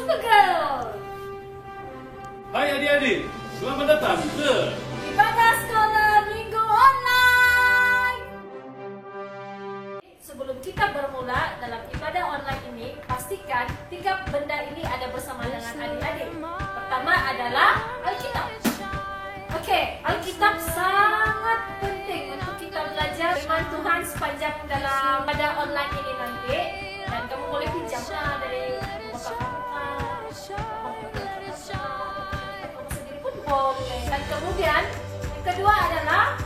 Supergirl. Hai adik-adik, selamat datang ke Ibadah Sekolah Minggu Online. Sebelum kita bermula dalam ibadah online ini, pastikan 3 benda ini ada bersama dengan adik-adik. Pertama adalah Alkitab. Oke, Alkitab sangat penting untuk kita belajar firman Tuhan sepanjang dalam ibadah online ini nanti. Dan kamu boleh pinjamlah dari bapak kamu sendiri pun boleh. Dan kemudian yang kedua adalah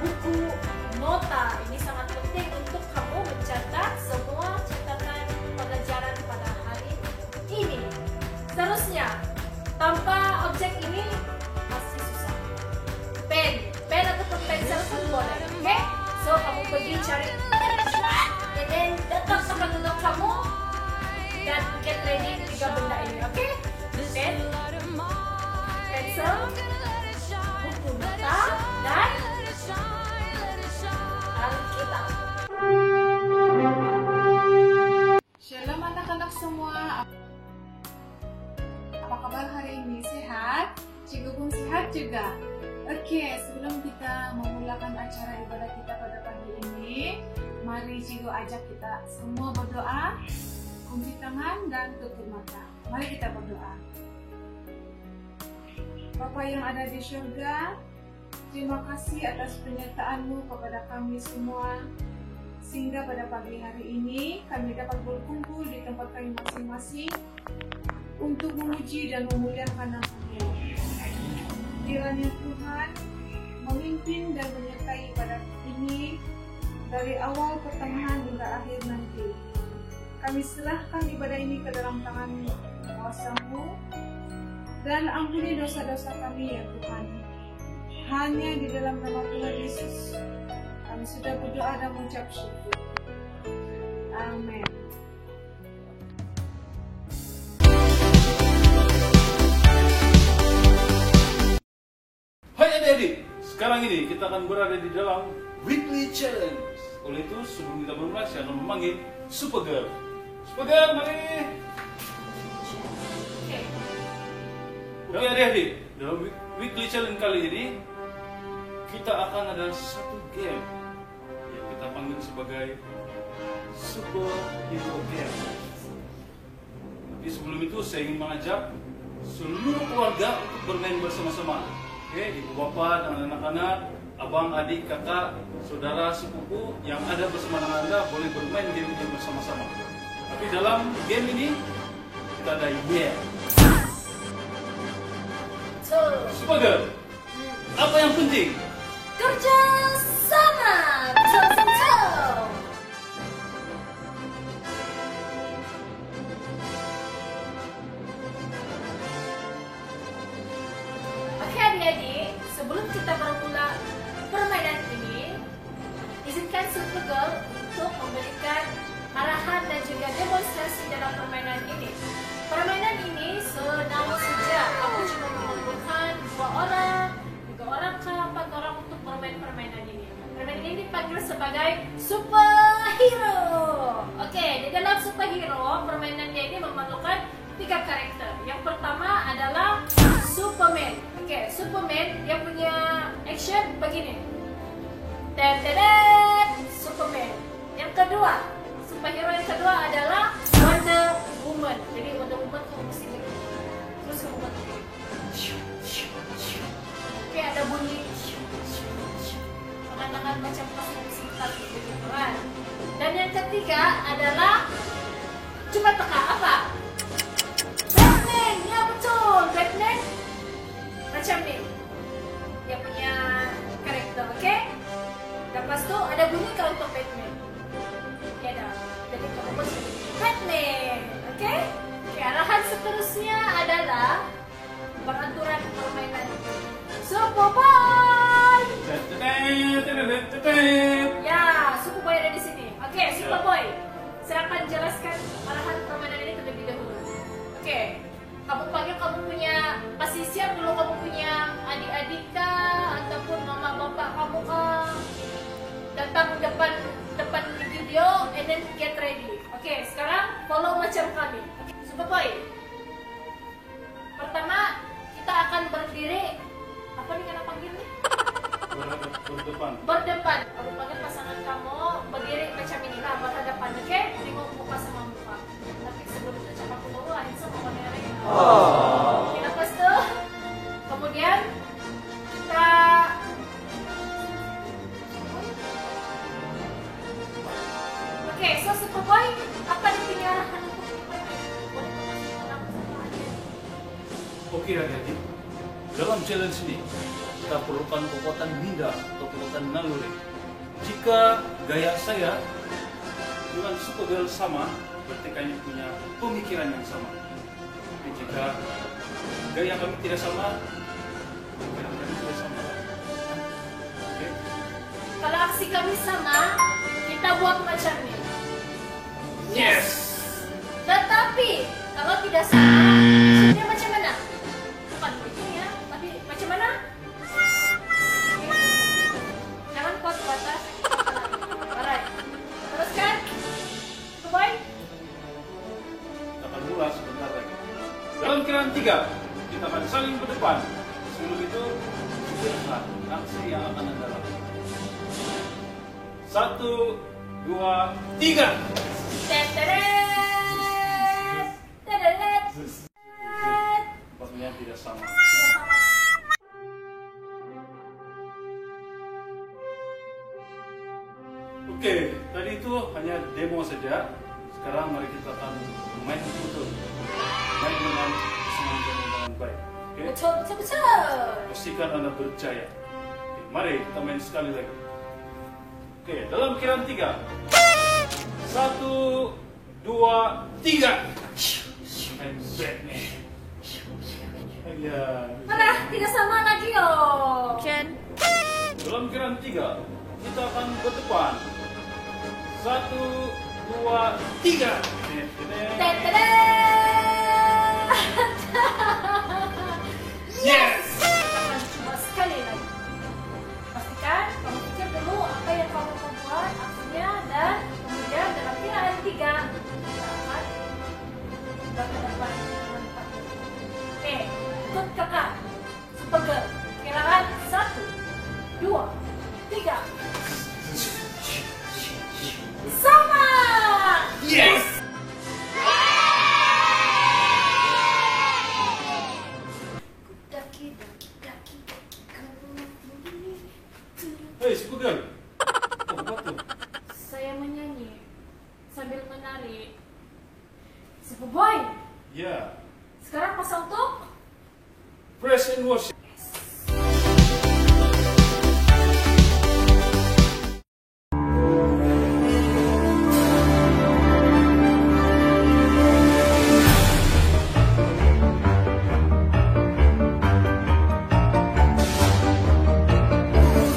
buku nota. Ini sangat penting untuk kamu mencatat semua catatan pelajaran pada hari ini. Seterusnya, tanpa objek ini masih susah. Pen ataupun pensel pun boleh. Oke? So kamu pergi cari dan datang sama teman kamu dan get ready 3 benda ini. Oke? Pen, pensel, buku nota, dan Alkitab. Shalom anak-anak semua. Apa kabar hari ini? Sehat? Cikgu pun sehat juga. Oke, sebelum kita memulakan acara ibadah kita pada pagi ini, mari Cikgu ajak kita semua berdoa, kunci tangan dan tutup mata. Mari kita berdoa. Bapa yang ada di surga, terima kasih atas penyertaan-Mu kepada kami semua, sehingga pada pagi hari ini kami dapat berkumpul di tempat kami masing-masing untuk memuji dan memuliakan nama-Mu. Kiranya Tuhan memimpin dan menyertai ibadat ini dari awal, pertengahan hingga akhir nanti. Kami serahkan ibadah ini ke dalam tangan kuasa-Mu dan ampuni dosa-dosa kami ya Tuhan. Hanya di dalam nama Tuhan Yesus kami sudah berdoa dan mengucap syukur. Amin. Hai adik-adik, sekarang ini kita akan berada di dalam Weekly Challenge. Oleh itu, sebelum kita bermulai, saya akan memanggil Supergirl. Supergirl, mari. Oke adik-adik, dalam Weekly Challenge kali ini kita akan ada satu game yang kita panggil sebagai Superhero Game. Tapi sebelum itu saya ingin mengajak seluruh keluarga untuk bermain bersama-sama. Oke, ibu bapak dan anak-anak, abang, adik, kakak, saudara, sepupu yang ada bersama dengan Anda boleh bermain game ini bersama-sama. Tapi dalam game ini kita ada Supergirl, apa yang penting? Kerja sama. Oke adik-adik, sebelum kita bermula permainan ini, izinkan Supergirl untuk memberikan arahan dan juga demonstrasi dalam permainan ini. Permainan ini senang saja. Aku cuma mengumpulkan 2 orang, 3 orang ke 4 orang untuk bermain permainan ini. Permainan ini dipanggil sebagai superhero. Oke, di dalam superhero, permainannya ini memerlukan 3 karakter. Yang pertama adalah Superman. Oke, Superman dia punya action begini. Superman. Yang kedua, superhero yang kedua adalah Wonder Woman. Jadi Wonder Woman kamu mesti begini. Terus kamu buat begini. Oke, ada bunyi. Tangan-tangan macam pas musik tadi begitu kan. Dan yang ketiga adalah coba teka apa? Batman. Ya betul, Batman. Macam ni. Dia punya karakter, oke? Lepas tu ada bunyi kalau untuk Batman. Ya dah. Jadi kamu pun Batman, oke? Oke, arahan seterusnya adalah peraturan permainan Superboy. Ya, Superboy ada di sini. Oke, Superboy. Saya akan jelaskan arahan permainan ini terlebih dahulu. Oke, kamu panggil kamu punya, pasti siap dulu kamu punya adik-adik kah ataupun mama bapak kamu kah? Datang depan video and then get ready. Oke, sekarang follow macam kami. Superboy. Pertama kita akan berdiri. Apa nih kena panggilnya? Berdepan. Berdepan. Kamu panggil pasangan kamu berdiri macam ini lah, berhadapan, oke? Tengok muka sama muka. Tapi sebelum itu coba aku dulu, Anissa mau panggilnya. Oke, lepas tu. Kemudian kita Oke, so Superboy, apa nih punya arahan untuk permainan? Boleh kasih orang satu aja. Oke adik-adik, dalam challenge ini kita perlukan kekuatan minda atau kekuatan naluri. Jika gaya saya dengan Supergirl sama, berarti kami punya pemikiran yang sama. Tapi jika gaya kami tidak sama, pemikiran kami tidak sama. Oke? Kalau aksi kami sama, kita buat macam ini. Yes! Tetapi kalau tidak sama, maksudnya macam mana? Bukan begini ya, tapi macam mana? Jangan kuat ke atas. Alright. Teruskan. Superboy. Kita akan mulai sebentar lagi. Dalam kiraan 3, kita akan saling berdepan. Sebelum itu, lihatlah aksi yang akan Anda lakukan. 1, 2, 3. Tederet. Tederet. Maksudnya tidak sama. Tidak sama. Oke, tadi itu hanya demo saja. Sekarang mari kita akan main betul. Main dengan semangat dan dengan baik. Oke? Betul, betul, betul. Pastikan Anda berjaya. Oke, mari kita main sekali lagi. Oke, dalam kiraan 3. 1, 2, 3. I'm Batman. Ya. Mana? Tidak sama lagi oh. Dalam kiraan 3, kita akan berdepan. 1, 2, 3. Tederet. Yes! Akan coba sekali lagi. Pastikan kamu pikir dulu apa yang kamu mau buat aksinya, dan kemudian dalam kiraan 3 kita akan berhadapan dengan empat. Oke, ikut kakak Supergirl. Kiraan 1, 2, 3. Sama. Yes! Daki, daki, daki, kamu begini. Hei, Supergirl. Apa tuh? Saya menyanyi sambil menari. Superboy, Ya. sekarang pasang untuk Press and wash.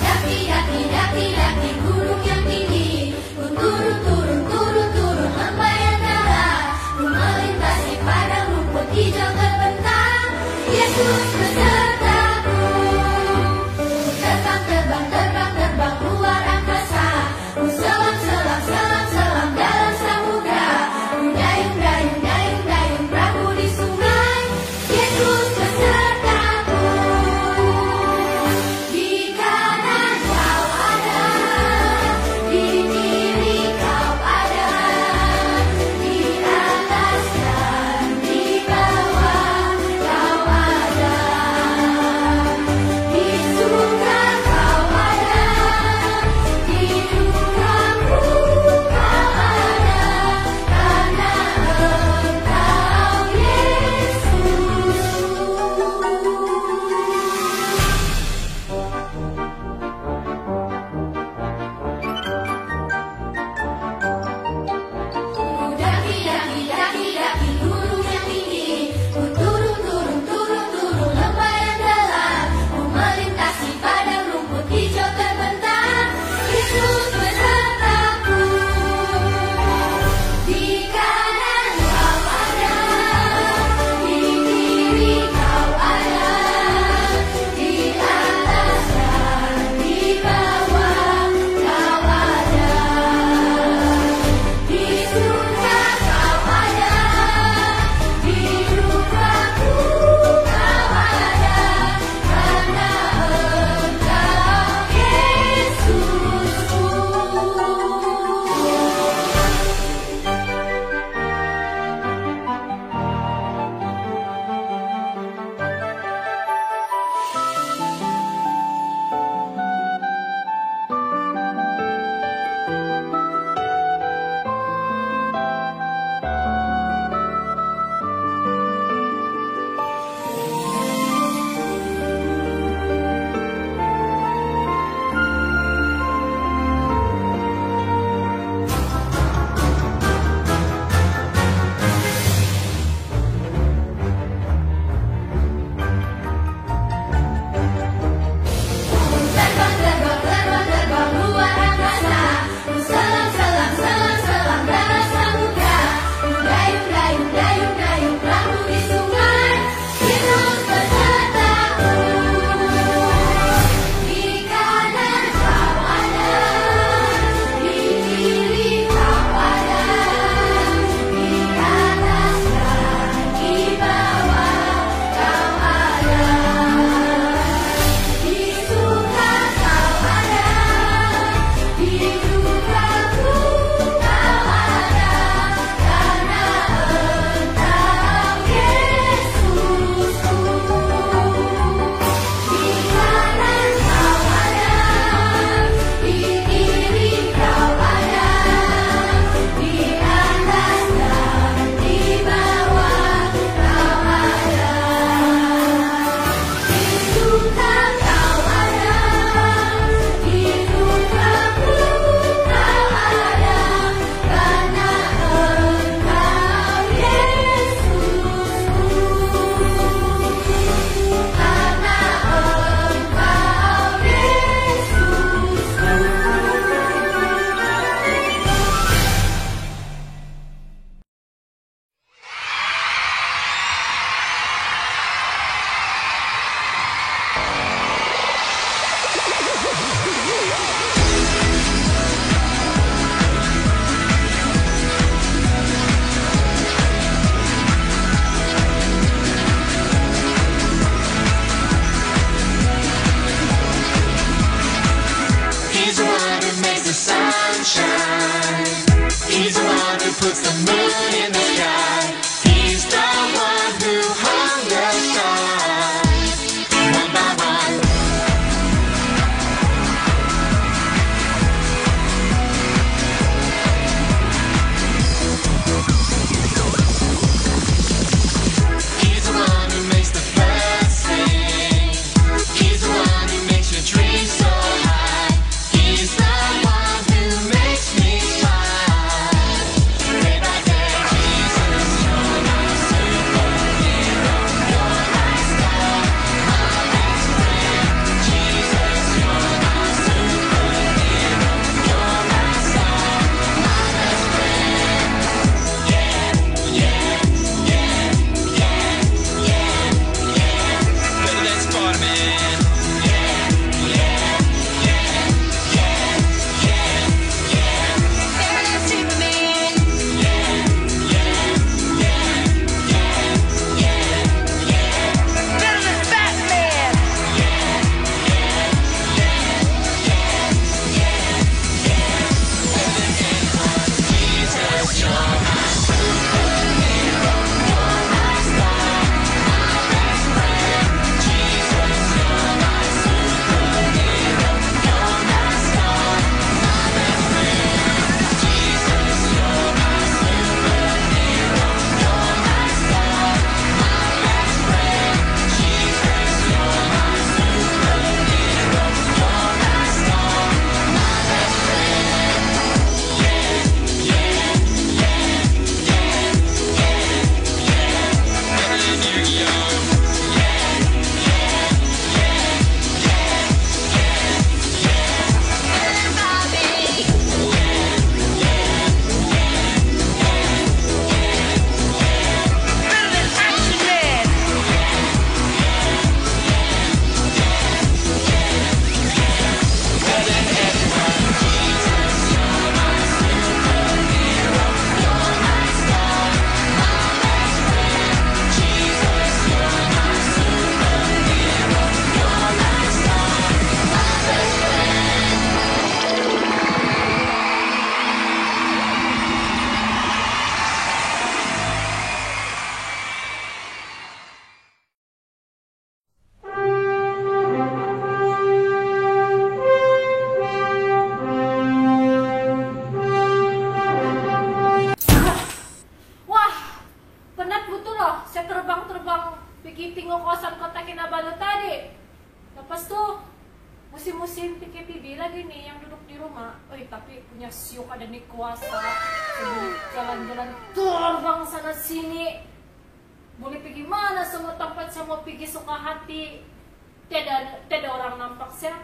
Daki, daki, daki, daki gunung yang tinggi. Ku turun, turun, turun, turun sampai yang darat. Ku melintasi padang rumput hijau terbentang. Yesus beserta saya terbang-terbang pergi tengok kawasan Kota Kinabalu tadi. Lepas tuh musim-musim PKPB lagi nih yang duduk di rumah. Tapi punya siok ada nih kuasa. Jalan-jalan terbang sana sini. Boleh pergi mana semua tempat saya mau pergi suka hati. Tidak orang nampak saya.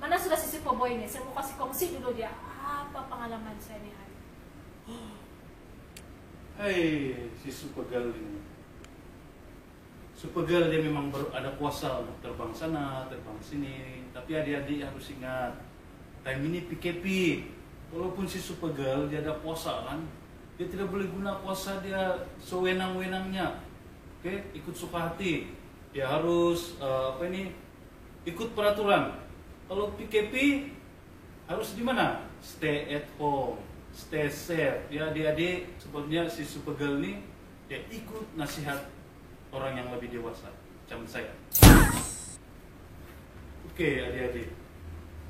Mana sudah si Super Boy ini? Saya mau kasih kongsi dulu dia. Apa pengalaman saya nih hari? Hai, si Supergirl ini. Supergirl dia memang ada kuasa untuk terbang sana, terbang sini. Tapi adik-adik harus ingat, time ini PKP. Walaupun si Supergirl dia ada kuasa kan, dia tidak boleh guna kuasa dia sewenang-wenangnya. Oke, ikut suka hati. Dia harus ikut peraturan. Kalau PKP harus di mana? Stay at home, stay safe. Ya adik-adik, sebabnya si Supergirl ini dia ikut nasihat orang yang lebih dewasa, macam saya. Oke, adik-adik,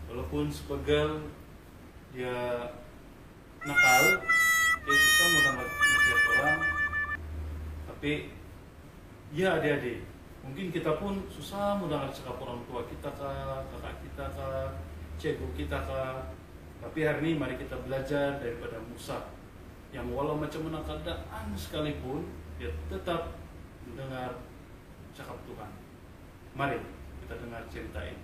walaupun Supergirl dia nakal, dia susah mau dapat nasihat orang, tapi ya adik-adik, mungkin kita pun susah mau dengar cakap orang tua kita kah, kakak kita kah, cikgu kita kah. Tapi hari ini mari kita belajar daripada Musa, yang walau macam mana keadaan sekalipun dia tetap mendengar cakap Tuhan. Mari kita dengar cerita ini.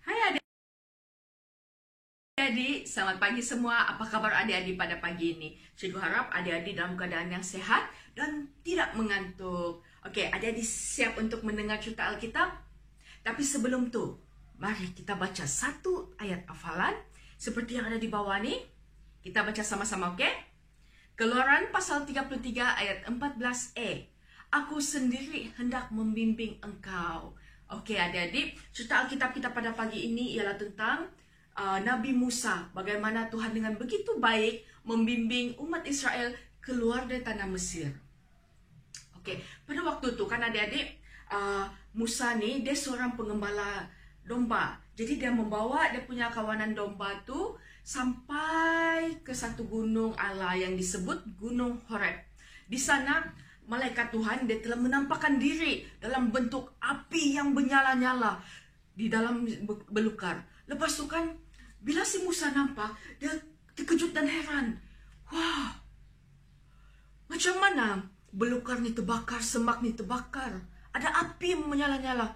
Hai adik-adik, selamat pagi semua. Apa kabar adik-adik pada pagi ini? Cikgu harap adik-adik dalam keadaan yang sehat dan tidak mengantuk. Oke, adik-adik siap untuk mendengar cerita Alkitab? Tapi sebelum itu, mari kita baca satu ayat hafalan seperti yang ada di bawah nih. Kita baca sama-sama, oke? Keluaran pasal 33 ayat 14e. Aku sendiri hendak membimbing engkau. Oke adik-adik, cerita Alkitab kita pada pagi ini ialah tentang Nabi Musa. Bagaimana Tuhan dengan begitu baik membimbing umat Israel keluar dari tanah Mesir. Oke, pada waktu itu kan adik-adik, Musa nih dia seorang pengembala domba. Jadi dia membawa dia punya kawanan domba tuh sampai ke satu gunung Allah yang disebut Gunung Horeb. Di sana malaikat Tuhan dia telah menampakkan diri dalam bentuk api yang menyala-nyala di dalam belukar. Lepas itu kan bila si Musa nampak, dia terkejut dan heran. Wah, macam mana belukar ni terbakar, semak ni terbakar, ada api menyala-nyala,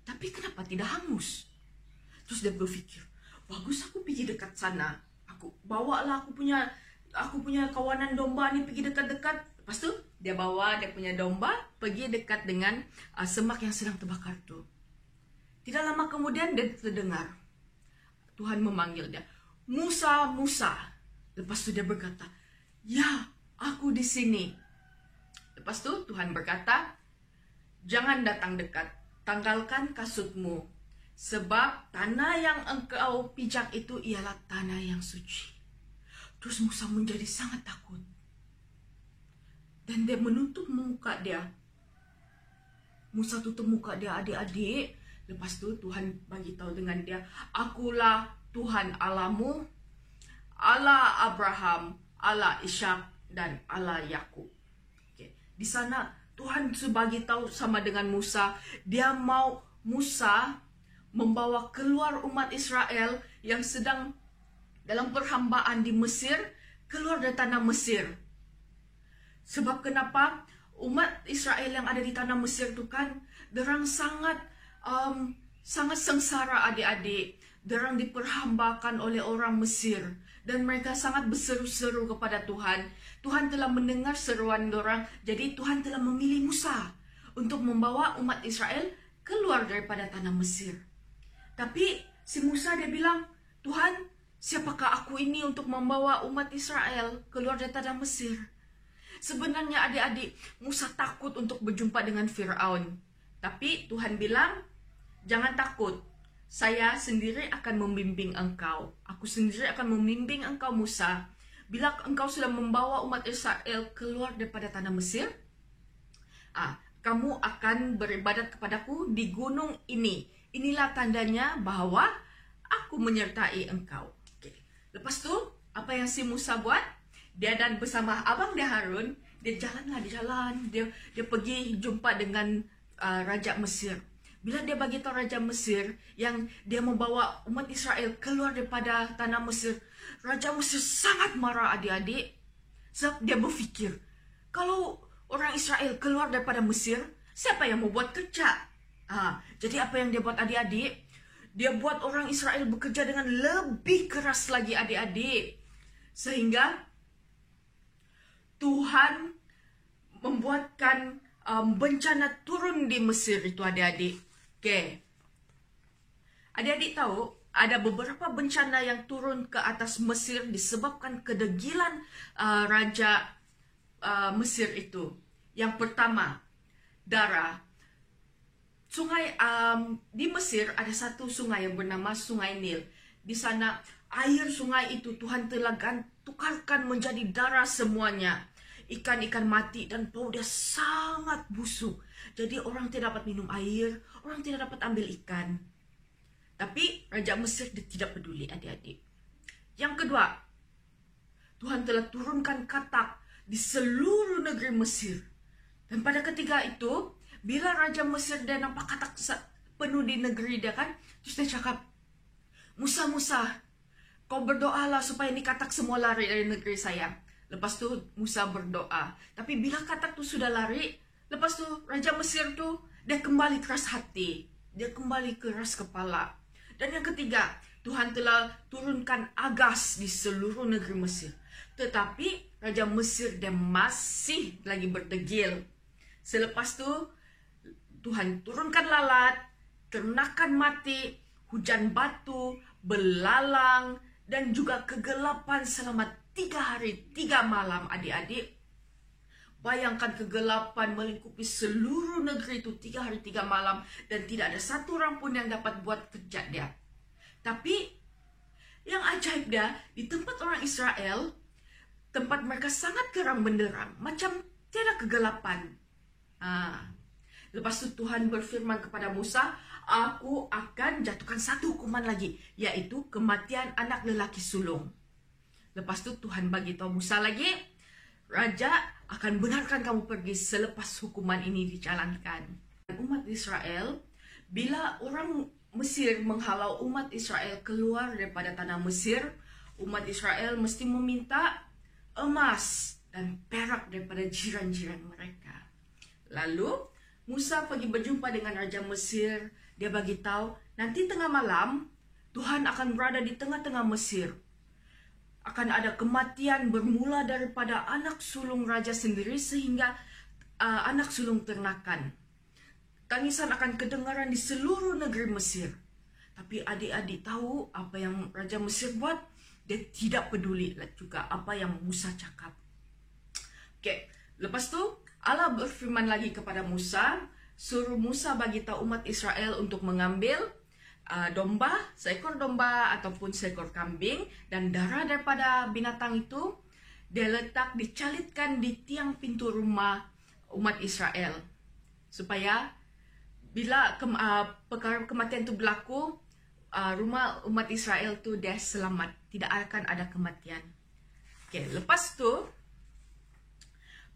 tapi kenapa tidak hangus? Terus dia berpikir, bagus aku pergi dekat sana. Aku bawalah aku punya kawanan domba ni pergi dekat-dekat. Lepas tu dia bawa dia punya domba pergi dekat dengan semak yang sedang terbakar tu. Tidak lama kemudian dia terdengar Tuhan memanggil dia, Musa, Musa. Lepas tu dia berkata, ya, aku di sini. Lepas tu Tuhan berkata, jangan datang dekat, tanggalkan kasutmu, sebab tanah yang engkau pijak itu ialah tanah yang suci. Terus Musa menjadi sangat takut. Dan dia menutup muka dia. Musa tutup muka dia, adik-adik. Lepas tu Tuhan bagi tahu dengan dia, akulah Tuhan Allahmu, Allah Abraham, Allah Ishak, dan Allah Yakub. Okay. Di sana Tuhan bagi tahu sama dengan Musa, dia mau Musa membawa keluar umat Israel yang sedang dalam perhambaan di Mesir, keluar dari tanah Mesir. Sebab kenapa? Umat Israel yang ada di tanah Mesir itu kan, derang sangat sengsara adik-adik. Derang diperhambakan oleh orang Mesir. Dan mereka sangat berseru-seru kepada Tuhan. Tuhan telah mendengar seruan dorang. Jadi Tuhan telah memilih Musa untuk membawa umat Israel keluar daripada tanah Mesir. Tapi si Musa dia bilang, Tuhan, siapakah aku ini untuk membawa umat Israel keluar dari tanah Mesir? Sebenarnya adik-adik, Musa takut untuk berjumpa dengan Firaun. Tapi Tuhan bilang, jangan takut. Saya sendiri akan membimbing engkau. Aku sendiri akan membimbing engkau Musa. Bila engkau sudah membawa umat Israel keluar daripada tanah Mesir, kamu akan beribadat kepadaku di gunung ini. Inilah tandanya bahwa aku menyertai engkau. Okay. Lepas tu, apa yang si Musa buat? Dia dan bersama abang dia Harun, dia jalan, dia pergi jumpa dengan Raja Mesir. Bila dia bagi tahu Raja Mesir yang dia membawa umat Israel keluar daripada tanah Mesir, Raja Mesir sangat marah adik-adik. Sebab dia berfikir, kalau orang Israel keluar daripada Mesir, siapa yang mau buat kerja? Jadi apa yang dia buat adik-adik? Dia buat orang Israel bekerja dengan lebih keras lagi adik-adik. Sehingga Tuhan membuatkan bencana turun di Mesir itu adik-adik. Okay. Adik-adik tahu ada beberapa bencana yang turun ke atas Mesir disebabkan kedegilan Raja Mesir itu. Yang pertama, darah. Sungai di Mesir ada satu sungai yang bernama Sungai Nil. Di sana air sungai itu Tuhan telah tukarkan menjadi darah semuanya. Ikan-ikan mati dan bau dia sangat busuk. Jadi orang tidak dapat minum air, orang tidak dapat ambil ikan. Tapi Raja Mesir dia tidak peduli adik-adik. Yang kedua, Tuhan telah turunkan katak di seluruh negeri Mesir. Dan pada ketiga itu, bila Raja Mesir dia nampak katak penuh di negeri dia kan, terus dia cakap, Musa, kau berdoalah supaya ini katak semua lari dari negeri saya. Lepas tu Musa berdoa. Tapi bila katak tu sudah lari, lepas tu Raja Mesir tu dia kembali keras hati. Dia kembali keras kepala. Dan yang ketiga, Tuhan telah turunkan agas di seluruh negeri Mesir. Tetapi Raja Mesir dia masih lagi berdegil. Selepas tu Tuhan turunkan lalat, ternakan mati, hujan batu, belalang, dan juga kegelapan selama 3 hari 3 malam adik-adik. Bayangkan kegelapan melingkupi seluruh negeri itu 3 hari 3 malam. Dan tidak ada satu orang pun yang dapat buat kerja dia. Tapi yang ajaib dia, di tempat orang Israel, tempat mereka sangat terang benderang. Macam tiada kegelapan. Lepas itu Tuhan berfirman kepada Musa, aku akan jatuhkan satu hukuman lagi, yaitu kematian anak lelaki sulung. Lepas itu Tuhan bagi tahu Musa lagi, Raja akan benarkan kamu pergi selepas hukuman ini dijalankan. Umat Israel, bila orang Mesir menghalau umat Israel keluar daripada tanah Mesir, umat Israel mesti meminta emas dan perak daripada jiran-jiran mereka. Lalu Musa pergi berjumpa dengan Raja Mesir. Dia bagi tahu nanti tengah malam Tuhan akan berada di tengah-tengah Mesir. Akan ada kematian bermula daripada anak sulung raja sendiri sehingga anak sulung ternakan. Tangisan akan kedengaran di seluruh negeri Mesir. Tapi adik-adik tahu apa yang Raja Mesir buat? Dia tidak peduli juga apa yang Musa cakap. Oke, lepas tu Allah berfirman lagi kepada Musa, suruh Musa bagi tahu umat Israel untuk mengambil domba, seekor domba ataupun seekor kambing, dan darah daripada binatang itu dia letak dicalitkan di tiang pintu rumah umat Israel, supaya bila perkara kematian itu berlaku, rumah umat Israel tu dia selamat, tidak akan ada kematian. Okey, lepas tu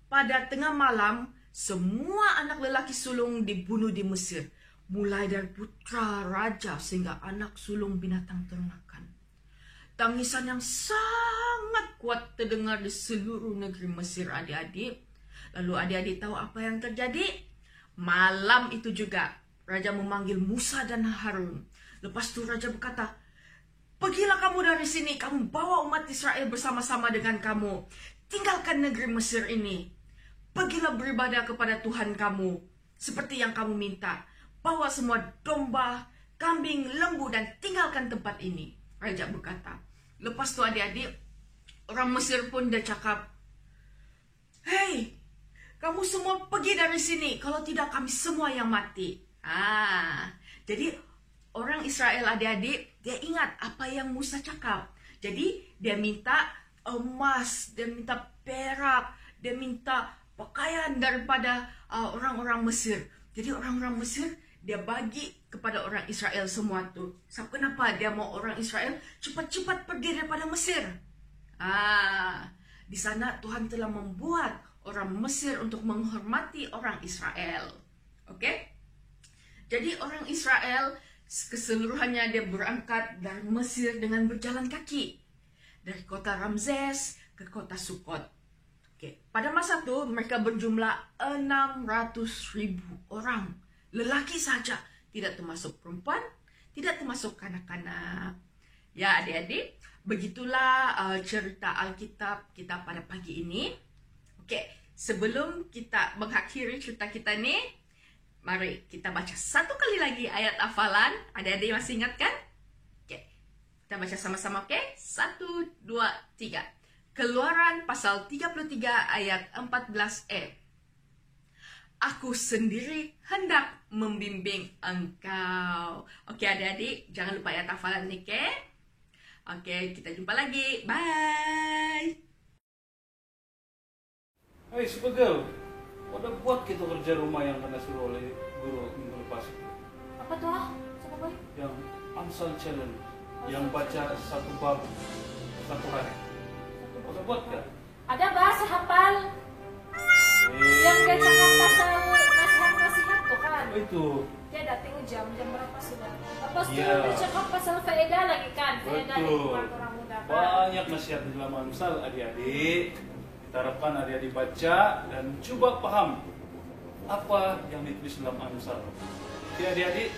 pada tengah malam semua anak lelaki sulung dibunuh di Mesir, mulai dari putra raja sehingga anak sulung binatang ternakan. Tangisan yang sangat kuat terdengar di seluruh negeri Mesir adik-adik. Lalu adik-adik tahu apa yang terjadi? Malam itu juga Raja memanggil Musa dan Harun. Lepas itu Raja berkata, pergilah kamu dari sini, kamu bawa umat Israel bersama-sama dengan kamu. Tinggalkan negeri Mesir ini. Pergilah beribadah kepada Tuhan kamu seperti yang kamu minta. Bawa semua domba, kambing, lembu dan tinggalkan tempat ini. Raja berkata. Lepas itu adik-adik, orang Mesir pun dia cakap, hei, kamu semua pergi dari sini. Kalau tidak kami semua yang mati. Jadi orang Israel adik-adik, dia ingat apa yang Musa cakap. Jadi dia minta emas, dia minta perak, dia minta pakaian daripada orang-orang Mesir. Jadi orang-orang Mesir dia bagi kepada orang Israel semua tuh. Sebab kenapa dia mau orang Israel cepat-cepat pergi daripada Mesir? Di sana Tuhan telah membuat orang Mesir untuk menghormati orang Israel. Oke? Jadi orang Israel keseluruhannya dia berangkat dari Mesir dengan berjalan kaki dari kota Ramses ke kota Sukot. Oke, pada masa itu mereka berjumlah 600.000 orang, lelaki saja, tidak termasuk perempuan, tidak termasuk kanak-kanak. Ya adik-adik, begitulah cerita Alkitab kita pada pagi ini. Oke, sebelum kita mengakhiri cerita kita nih, mari kita baca satu kali lagi ayat hafalan. Adik-adik masih ingat kan? Oke, kita baca sama-sama, oke? 1, 2, 3. Keluaran pasal 33 ayat 14e. Aku sendiri hendak membimbing engkau. Oke adik-adik, jangan lupa ayat hafalan nih, oke? Oke, kita jumpa lagi. Bye! Hai Supergirl, udah buat kita kerja rumah yang kena suruh oleh guru minggu lepas. Apa tuh? Siapa boy? Yang Amsal Challenge, yang baca satu bab satu hari. Udah buat kan? Ada bahasa hafal yang dia cakap pasal nasihat tuh kan? Oh itu. Dia datang jam berapa sudah? Lepas itu Iya. dia cakap pasal faedah lagi kan? Faedah Betul. buat orang muda kan? Banyak nasihat di dalam Amsal adik-adik. Kita harapkan adik-adik baca dan coba paham apa yang ditulis dalam Amsal. Oke adik-adik.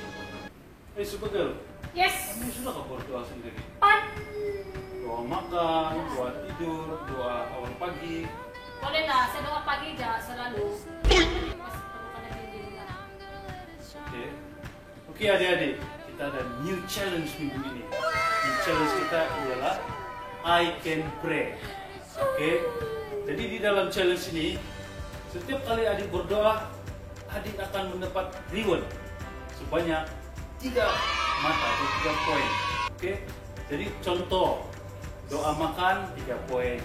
Hey Supergirl, Yes. kamu sudah nggak berdoa sendiri? Pan. Doa makan, doa tidur, doa awal pagi. Boleh lah, saya doa pagi aja selalu. Mas, perlukan ada di rumah. Oke adik-adik, kita ada new challenge minggu ini. New challenge kita adalah I can pray. Oke, jadi di dalam challenge ini, setiap kali adik berdoa, adik akan mendapat reward sebanyak 3 mata atau 3 poin. Oke, jadi contoh, doa makan 3 poin,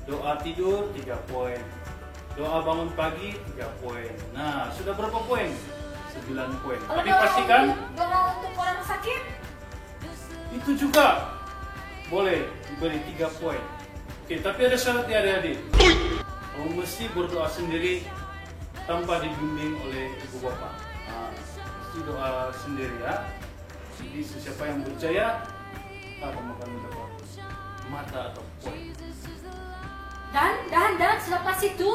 doa tidur 3 poin, doa bangun pagi 3 poin. Nah, sudah berapa poin? 9 poin. Kalau Tapi pastikan doa untuk orang sakit, itu juga boleh diberi 3 poin. Oke, tapi ada syarat ya adik-adik. Kamu mesti berdoa sendiri tanpa dibimbing oleh ibu bapak. Nah, mesti doa sendiri ya. Jadi siapa yang percaya, kamu akan mendapat mata atau poin. dan selepas itu,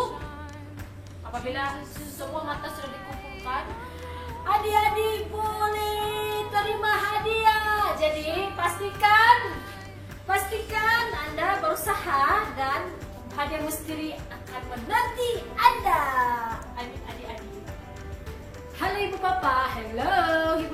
apabila semua mata sudah dikumpulkan, adik-adik boleh terima hadiah. Jadi pastikan Anda berusaha dan hadiah misteri akan menanti Anda. Amin adik-adik. Halo ibu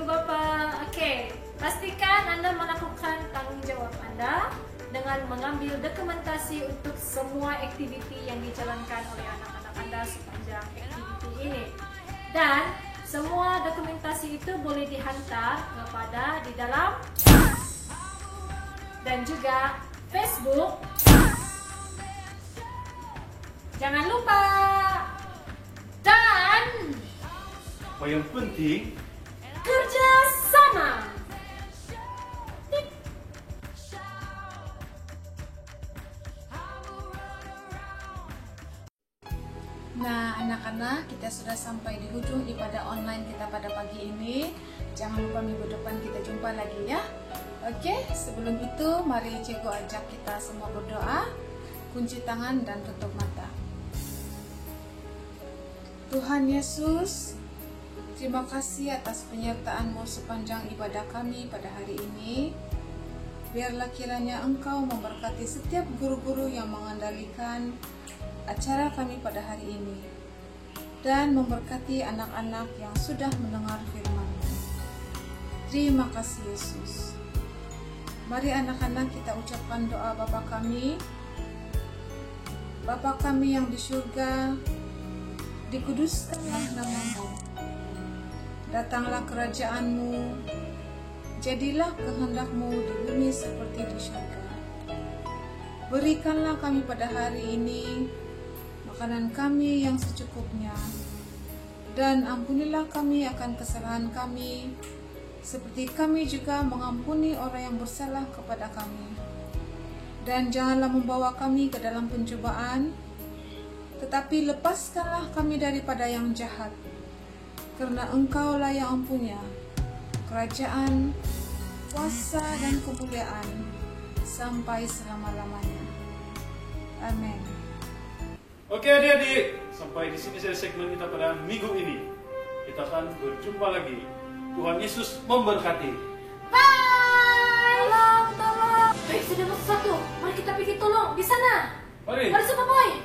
bapak, Oke, pastikan Anda melakukan tanggung jawab Anda dengan mengambil dokumentasi untuk semua aktiviti yang dijalankan oleh anak-anak Anda sepanjang aktiviti ini. Dan semua dokumentasi itu boleh dihantar kepada di dalam dan juga Facebook. Jangan lupa. Dan Apa yang penting, kerja sama. Nah, anak-anak, kita sudah sampai di ujung ibadah online kita pada pagi ini. Jangan lupa minggu depan kita jumpa lagi ya. Oke, sebelum itu mari Cikgu ajak kita semua berdoa. Kunci tangan dan tutup mata. Tuhan Yesus, terima kasih atas penyertaan-Mu sepanjang ibadah kami pada hari ini. Biarlah kiranya Engkau memberkati setiap guru-guru yang mengendalikan acara kami pada hari ini, dan memberkati anak-anak yang sudah mendengar firman-Mu. Terima kasih Yesus. Mari anak-anak kita ucapkan doa Bapa kami. Bapa kami yang di surga, dikuduskanlah nama-Mu. Datanglah kerajaan-Mu. Jadilah kehendak-Mu di bumi seperti di surga. Berikanlah kami pada hari ini makanan kami yang secukupnya, Dan ampunilah kami akan kesalahan kami, seperti kami juga mengampuni orang yang bersalah kepada kami. Dan janganlah membawa kami ke dalam pencobaan, tetapi lepaskanlah kami daripada yang jahat. Karena Engkaulah yang mempunyai kerajaan, kuasa dan kemuliaan sampai selama-lamanya. Amin. Oke adik-adik, sampai di sini saya segmen kita pada minggu ini. Kita akan berjumpa lagi. Tuhan Yesus memberkati. Bye. Tolong. Sudah masuk satu. Mari kita pergi tolong di sana. Mari. Mari semua boy.